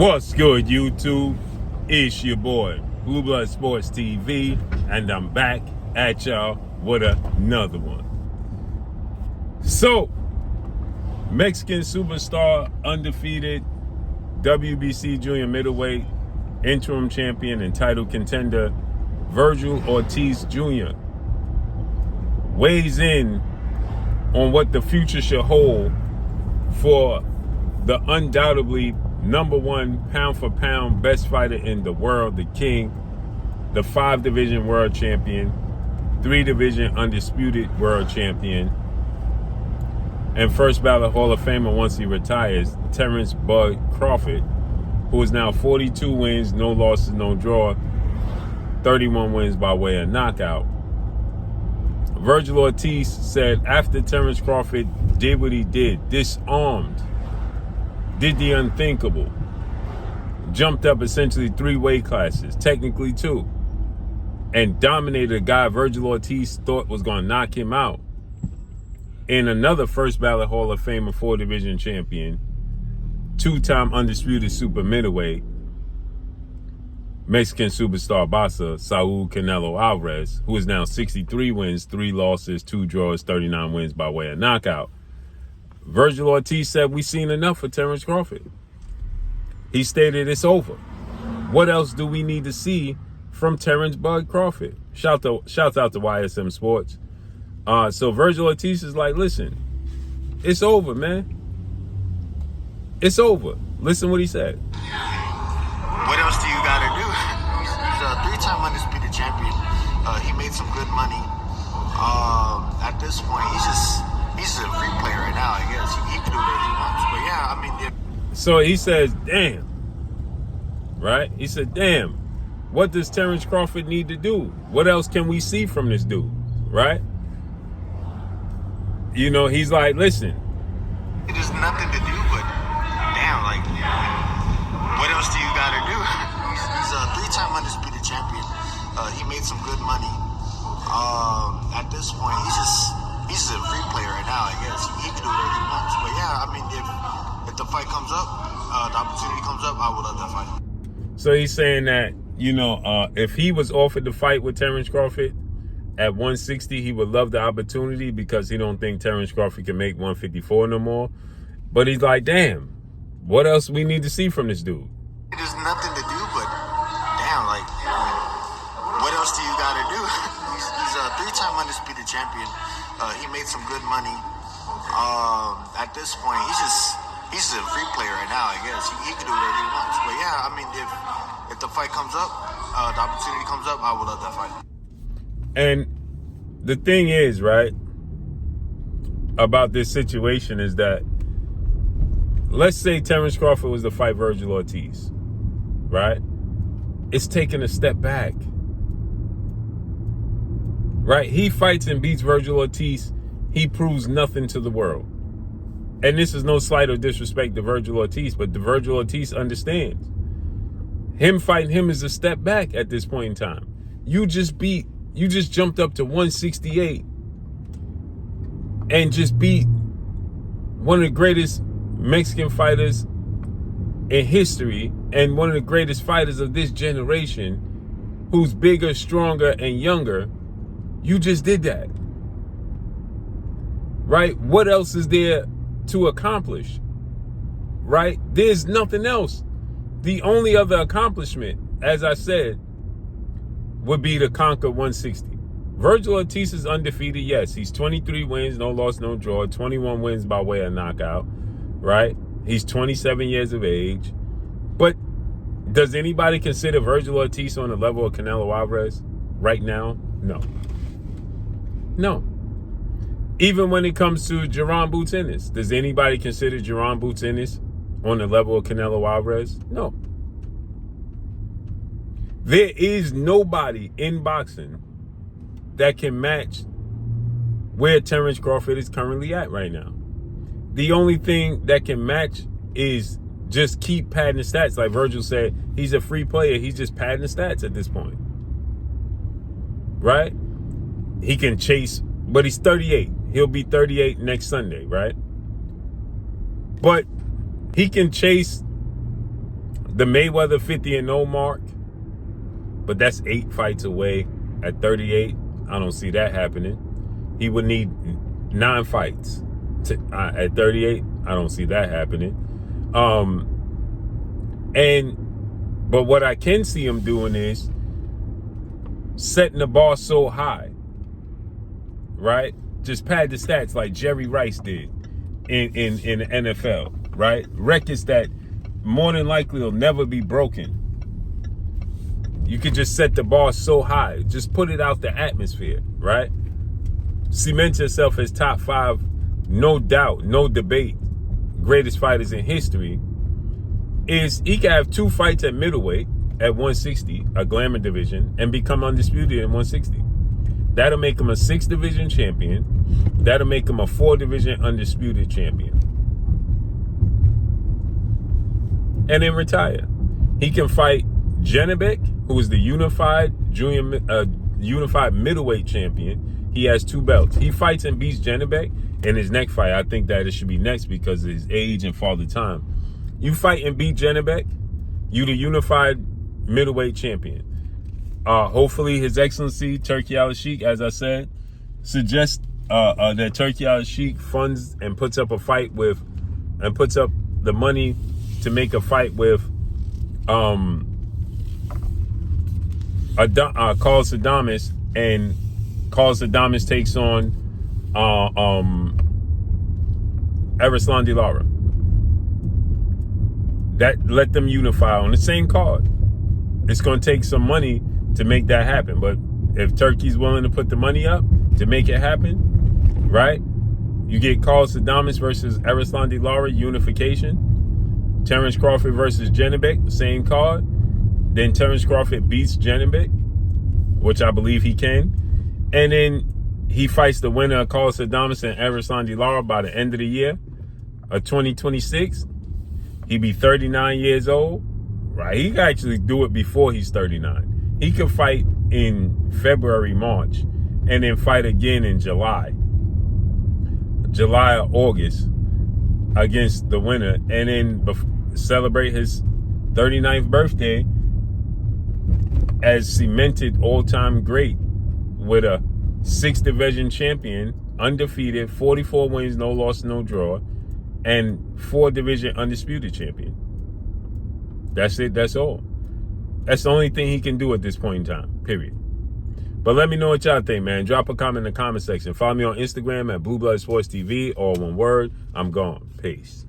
What's good, YouTube? It's your boy, Blue Blood Sports TV, and I'm back at y'all with another one. So, Mexican superstar, undefeated WBC junior middleweight, interim champion and title contender, Vergil Ortiz Jr. weighs in on what the future should hold for the undoubtedly number one pound for pound best fighter in the world, the king, the 5-division world champion, 3-division undisputed world champion, and first ballot Hall of Famer once he retires, Terence Bud Crawford, who is now 42 wins, no losses, no draw, 31 wins by way of knockout. Vergil Ortiz said after Terence Crawford did what he did, disarmed, did the unthinkable, jumped up essentially 3 weight classes, technically 2, and dominated a guy Vergil Ortiz thought was going to knock him out, in another first ballot Hall of Famer 4-division champion, 2-time undisputed super middleweight, Mexican superstar boxer Saul Canelo Alvarez, who is now 63 wins, 3 losses, 2 draws, 39 wins by way of knockout. Vergil Ortiz said, "We've seen enough for Terence Crawford." He stated, "It's over. What else do we need to see from Terence Bud Crawford?" Shouts out to YSM Sports. So Vergil Ortiz is like, "Listen, it's over, man. It's over." Listen what he said. What else do you got to do? He's a 3-time undisputed champion. He made some good money. At this point, he's a free player right now, I guess. He can do whatever he wants. But yeah, I mean... So he says, damn. Right? He said, damn. What does Terence Crawford need to do? What else can we see from this dude? Right? You know, he's like, listen. There's nothing to do but, damn, like, what else do you got to do? He's a 3-time undisputed champion. He made some good money. At this point, he's a free player right now, I guess. He can do whatever he wants. But yeah, I mean, if the fight comes up, the opportunity comes up, I would love that fight. So he's saying that, you know, if he was offered to fight with Terence Crawford at 160, he would love the opportunity because he don't think Terence Crawford can make 154 no more. But he's like, damn, what else we need to see from this dude? There's nothing to do but, damn, like, what else do you got to do? He's a 3-time undisputed champion. He made some good money. At this point, he's a free player right now, I guess. He can do whatever he wants. But yeah, I mean, if the fight comes up, the opportunity comes up, I would love that fight. And the thing is, right, about this situation is that, let's say Terence Crawford was to fight Vergil Ortiz, right? It's taking a step back. Right? He fights and beats Vergil Ortiz. He proves nothing to the world. And this is no slight or disrespect to Vergil Ortiz, but the Vergil Ortiz understands. Him fighting him is a step back at this point in time. You just jumped up to 168 and just beat one of the greatest Mexican fighters in history and one of the greatest fighters of this generation, who's bigger, stronger, and younger. You just did that. Right? What else is there to accomplish? Right? There's nothing else. The only other accomplishment, as I said, would be to conquer 160. Vergil Ortiz is undefeated. Yes, he's 23 wins, no loss, no draw, 21 wins by way of knockout. Right? He's 27 years of age. But does anybody consider Vergil Ortiz on the level of Canelo Alvarez right now? No. No. Even when it comes to Jerron Boots Ennis, does anybody consider Jerron Boots Ennis on the level of Canelo Alvarez? No. There is nobody in boxing that can match where Terence Crawford is currently at right now. The only thing that can match is just keep padding the stats. Like Virgil said, he's a free player. He's just padding the stats at this point. Right? He can chase, but he's 38. He'll be 38 next Sunday, right? But he can chase The Mayweather 50-0 mark, but that's 8 fights away at 38. I don't see that happening. He would need 9 fights at 38. I don't see that happening. But what I can see him doing is setting the bar so high, right? Just pad the stats like Jerry Rice did in the NFL, right? Records that more than likely will never be broken. You could just set the bar so high. Just put it out the atmosphere, right? Cement yourself as top 5, no doubt, no debate, greatest fighters in history. Is he can have 2 fights at middleweight at 160, a glamour division, and become undisputed in 160. That'll make him a 6-division champion. That'll make him a 4-division undisputed champion. And then retire. He can fight Janibek, who is the unified middleweight champion. He has 2 belts. He fights and beats Janibek in his next fight. I think that it should be next because of his age and father time. You fight and beat Janibek, you the unified middleweight champion. Hopefully His Excellency Turki Al-Sheikh, as I said, suggests that Turki Al-Sheikh funds and puts up the money to make a fight with Carl Sadamis, and Carl Sadamis takes on Erislandy Lara. That let them unify on the same card. It's going to take some money to make that happen, but if Turkey's willing to put the money up to make it happen, right? You get Carl Sadamis versus Erislandy Lara, unification. Terence Crawford versus Janibek, same card. Then Terence Crawford beats Janibek, which I believe he can. And then he fights the winner of Carl Sadamis and Erislandy Lara by the end of the year of 2026. He'd be 39 years old, right? He can actually do it before he's 39. He could fight in February, March, and then fight again in July or August against the winner, and then celebrate his 39th birthday as cemented all-time great with a 6-division champion, undefeated, 44 wins, no loss, no draw, and 4-division undisputed champion. That's it. That's all. That's the only thing he can do at this point in time, period. But let me know what y'all think, man. Drop a comment in the comment section. Follow me on Instagram at Blue Blood Sports TV, all one word. I'm gone. Peace.